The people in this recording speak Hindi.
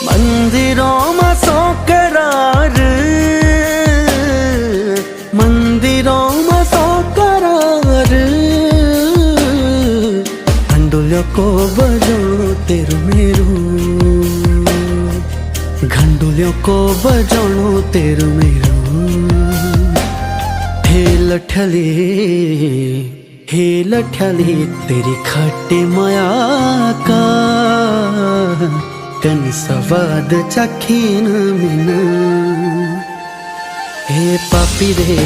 मंदिरों में सो करार, मंदिरों में सो करार, घंडोलियों को बजाऊं तेरू मेरू, घंडोलियों को बजाऊं तेरू मेरू। हे लठली तेरी खट्टी माया का कन सवाद चखी न मिना। हे पापी रे